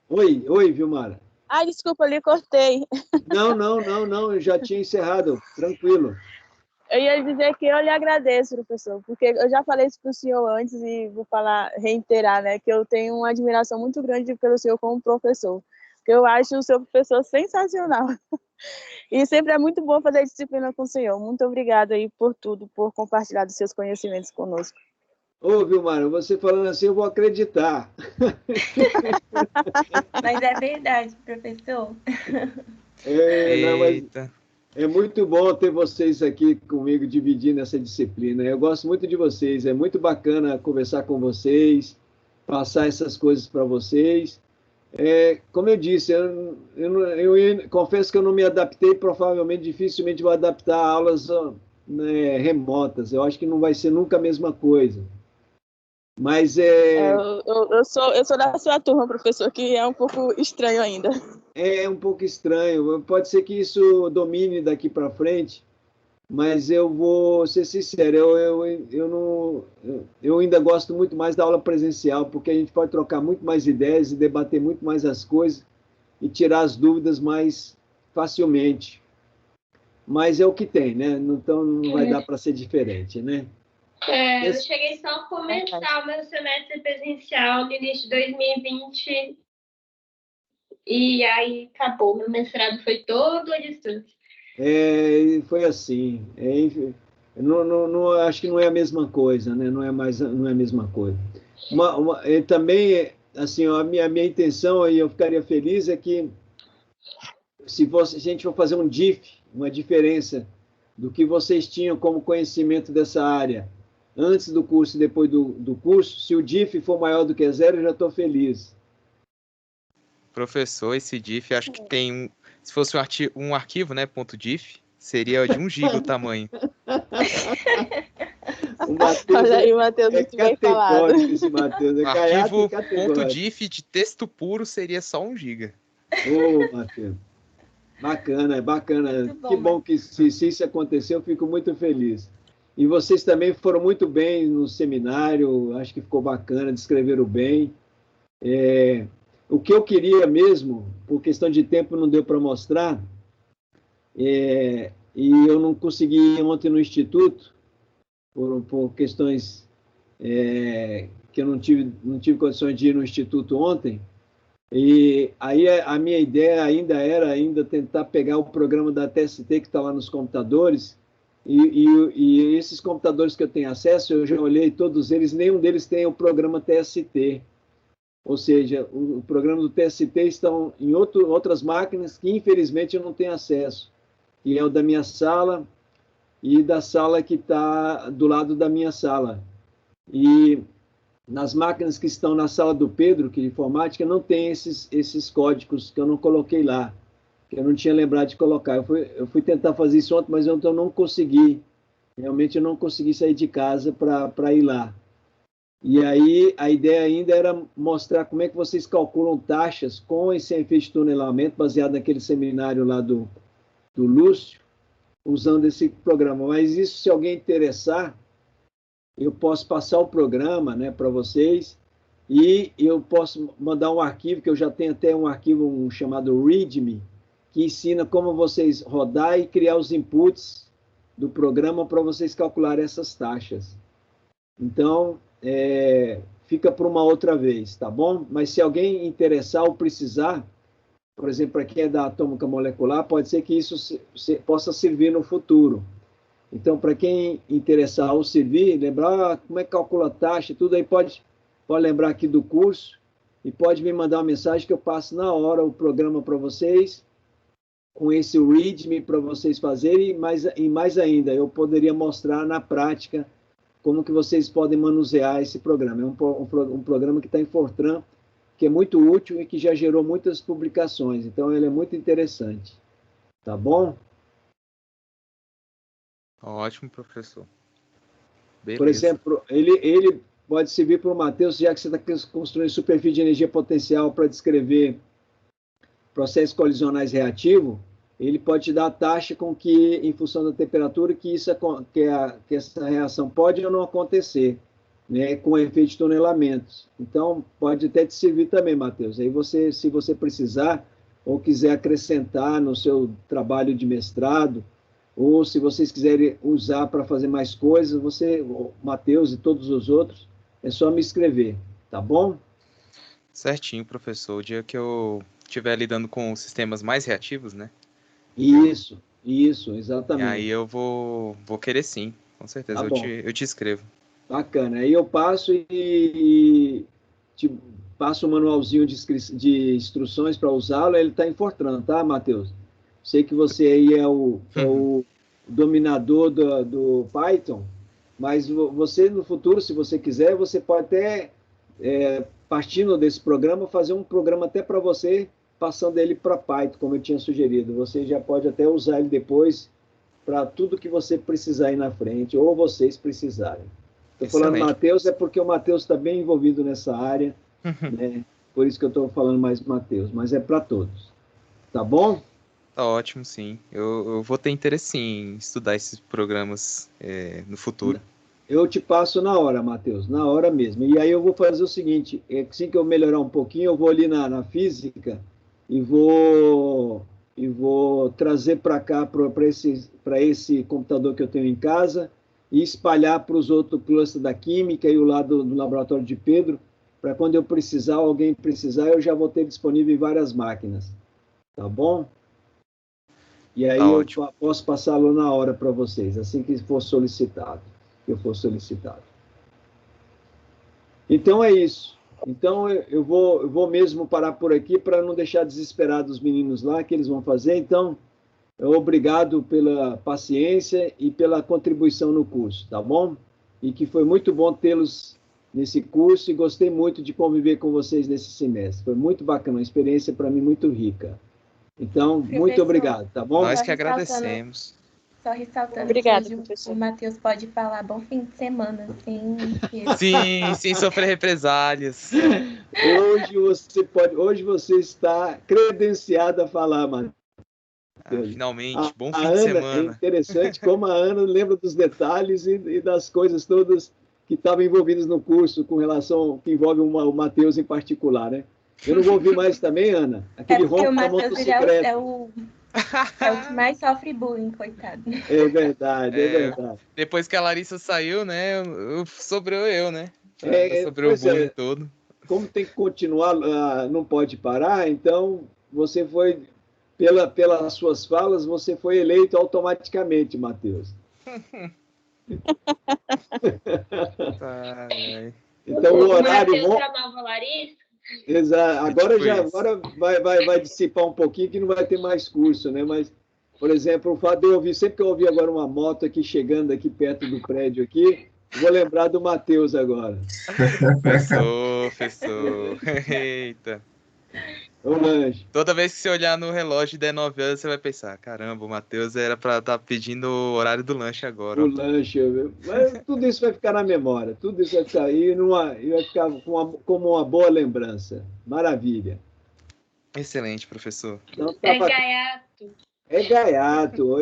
Oi, Vilmara. Ai, desculpa, eu lhe cortei. Não, eu já tinha encerrado, tranquilo. Eu ia dizer que eu lhe agradeço, professor, porque eu já falei isso para o senhor antes e vou falar, reiterar, né, que eu tenho uma admiração muito grande pelo senhor como professor, que eu acho o seu professor sensacional. E sempre é muito bom fazer disciplina com o senhor. Muito obrigada aí por tudo, por compartilhar dos seus conhecimentos conosco. Ô, Vilmara, você falando assim, eu vou acreditar. Mas é verdade, professor. Não, mas Eita. é muito bom ter vocês aqui comigo dividindo essa disciplina. Eu gosto muito de vocês, é muito bacana conversar com vocês, passar essas coisas para vocês. Como eu disse, eu confesso que eu não me adaptei, provavelmente, dificilmente vou adaptar a aulas, né, remotas. Eu acho que não vai ser nunca a mesma coisa. Mas eu sou da sua turma, professor, que é um pouco estranho ainda. É um pouco estranho. Pode ser que isso domine daqui para frente, mas eu vou ser sincero, eu ainda gosto muito mais da aula presencial, porque a gente pode trocar muito mais ideias e debater muito mais as coisas e tirar as dúvidas mais facilmente. Mas é o que tem, né? Então não vai dar para ser diferente, né? Eu cheguei só a começar o meu semestre presencial no início de 2020 e aí acabou. Meu mestrado foi todo à distância. Foi assim. Acho que não é a mesma coisa, né? Não é a mesma coisa. Também, assim, a minha intenção, e eu ficaria feliz, é que se a gente for fazer um DIF, uma diferença do que vocês tinham como conhecimento dessa área antes do curso e depois do curso, se o DIF for maior do que 0, eu já estou feliz. Professor, esse DIF, acho que tem se fosse um arquivo, né, .dif, seria de 1 GB o tamanho. Olha aí, Matheus, muito bem falado. Esse Matheus, arquivo .dif de texto puro seria só 1 GB. Ô, Matheus. Bacana. Que bom que se isso aconteceu, eu fico muito feliz. E vocês também foram muito bem no seminário, acho que ficou bacana, descreveram bem. O que eu queria mesmo, por questão de tempo não deu para mostrar, e eu não consegui ir ontem no Instituto, por questões que eu não tive condições de ir no Instituto ontem, e aí a minha ideia ainda era tentar pegar o programa da TST que está lá nos computadores, e esses computadores que eu tenho acesso, eu já olhei todos eles, nenhum deles tem o programa TST. Ou seja, o programa do TST estão em outras máquinas que, infelizmente, eu não tenho acesso. E é o da minha sala e da sala que está do lado da minha sala. E nas máquinas que estão na sala do Pedro, que é de informática, não tem esses códigos que eu não coloquei lá, que eu não tinha lembrado de colocar. Eu fui tentar fazer isso ontem, mas eu não consegui. Realmente eu não consegui sair de casa para ir lá. E aí a ideia ainda era mostrar como é que vocês calculam taxas com e sem efeito de tunelamento, baseado naquele seminário lá do Lúcio, usando esse programa. Mas isso, se alguém interessar, eu posso passar o programa, né, para vocês, e eu posso mandar um arquivo, que eu já tenho até um arquivo chamado README, que ensina como vocês rodar e criar os inputs do programa para vocês calcularem essas taxas. Então, fica para uma outra vez, tá bom? Mas se alguém interessar ou precisar, por exemplo, para quem é da atômica molecular, pode ser que isso possa servir no futuro. Então, para quem interessar ou servir, lembrar como é que calcula a taxa, tudo aí pode lembrar aqui do curso e pode me mandar uma mensagem que eu passo na hora o programa para vocês, com esse README para vocês fazerem, e mais ainda, eu poderia mostrar na prática como que vocês podem manusear esse programa. É um programa que está em Fortran, que é muito útil e que já gerou muitas publicações. Então, ele é muito interessante. Tá bom? Ótimo, professor. Beleza. Por exemplo, ele pode servir para o Matheus, já que você está construindo superfície de energia potencial para descrever processos colisionais reativos, ele pode te dar a taxa com que, em função da temperatura, que essa reação pode ou não acontecer. né, com efeito de tonelamentos. Então, pode até te servir também, Matheus. Aí você, se você precisar ou quiser acrescentar no seu trabalho de mestrado, ou se vocês quiserem usar para fazer mais coisas, você, o Matheus e todos os outros, é só me escrever, tá bom? Certinho, professor. O dia que eu estiver lidando com sistemas mais reativos, né? Isso, E exatamente. aí eu vou querer sim, com certeza. Tá Eu bom. te escrevo. Bacana. Aí eu passo e te passo o manualzinho de instruções para usá-lo. Ele está em Fortran, tá, Matheus? Sei que você aí é o dominador do Python, mas você no futuro, se você quiser, você pode até, partindo desse programa, fazer um programa até para você, passando ele para Python, como eu tinha sugerido. Você já pode até usar ele depois para tudo que você precisar aí na frente, ou vocês precisarem. Estou falando Matheus, é porque o Matheus está bem envolvido nessa área, né? Por isso que eu estou falando mais Matheus, mas é para todos. Tá bom? Tá ótimo, sim. Eu vou ter interesse sim, em estudar esses programas no futuro. Eu te passo na hora, Matheus, na hora mesmo. E aí eu vou fazer o seguinte, assim que eu melhorar um pouquinho, eu vou ali na física e vou trazer para cá, para esse computador que eu tenho em casa, e espalhar para os outros clusters da química e o lado do laboratório de Pedro, para quando eu precisar, alguém precisar, eu já vou ter disponível em várias máquinas. Tá bom? E aí eu posso passá-lo na hora para vocês, assim que for solicitado. Então é isso. Então eu vou mesmo parar por aqui para não deixar desesperado os meninos lá, que eles vão fazer. Então, obrigado pela paciência e pela contribuição no curso, tá bom? E que foi muito bom tê-los nesse curso e gostei muito de conviver com vocês nesse semestre. Foi muito bacana, uma experiência para mim muito rica. Então, muito obrigado, tá bom? Nós que agradecemos. Só ressaltando Obrigada, que professor. o Matheus pode falar bom fim de semana, sem sofrer represálias. Hoje você está credenciado a falar, Matheus. Finalmente, bom fim de semana. É interessante como a Ana lembra dos detalhes e das coisas todas que estavam envolvidas no curso com relação que envolve o Matheus em particular, né? Eu não vou ouvir mais também, Ana. Aquele ronco da motocicleta. É o que mais sofre bullying, coitado. É verdade, é verdade. Depois que a Larissa saiu, né? Sobrou eu, né? Sobrou o bullying todo. Como tem que continuar, não pode parar, então você foi, pelas suas falas, você foi eleito automaticamente, Matheus. Então o horário bom. Exato. Agora vai dissipar um pouquinho que não vai ter mais curso, né? Mas, por exemplo, o fato de eu ouvir, sempre que eu ouvir agora uma moto aqui chegando aqui perto do prédio aqui, vou lembrar do Matheus agora. Professor. Eita. O lanche. Toda vez que você olhar no relógio e der 9 horas, você vai pensar, caramba, o Matheus era para estar pedindo o horário do lanche agora. O lanche, mas tudo isso vai ficar na memória, tudo isso vai ficar aí e vai ficar como uma boa lembrança. Maravilha. Excelente, professor. Então, gaiato. É gaiato,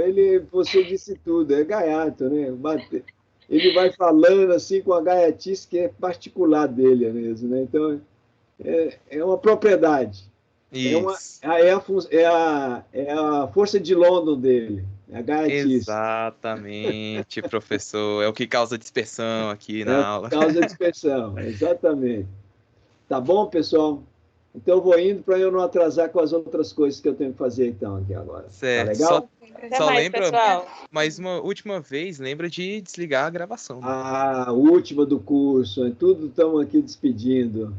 você disse tudo, é gaiato, né? Ele vai falando assim com a gaiatice que é particular dele mesmo, né? Então, é uma propriedade. Isso. É a força de London dele, a gaiatice. Exatamente, professor. É o que causa dispersão aqui na aula. Causa dispersão, exatamente. Tá bom, pessoal? Então eu vou indo para eu não atrasar com as outras coisas que eu tenho que fazer então aqui agora. Certo. Tá legal? Só mais, lembra, pessoal. mais uma última vez, lembra de desligar a gravação. Né? A última do curso, tudo estamos aqui despedindo.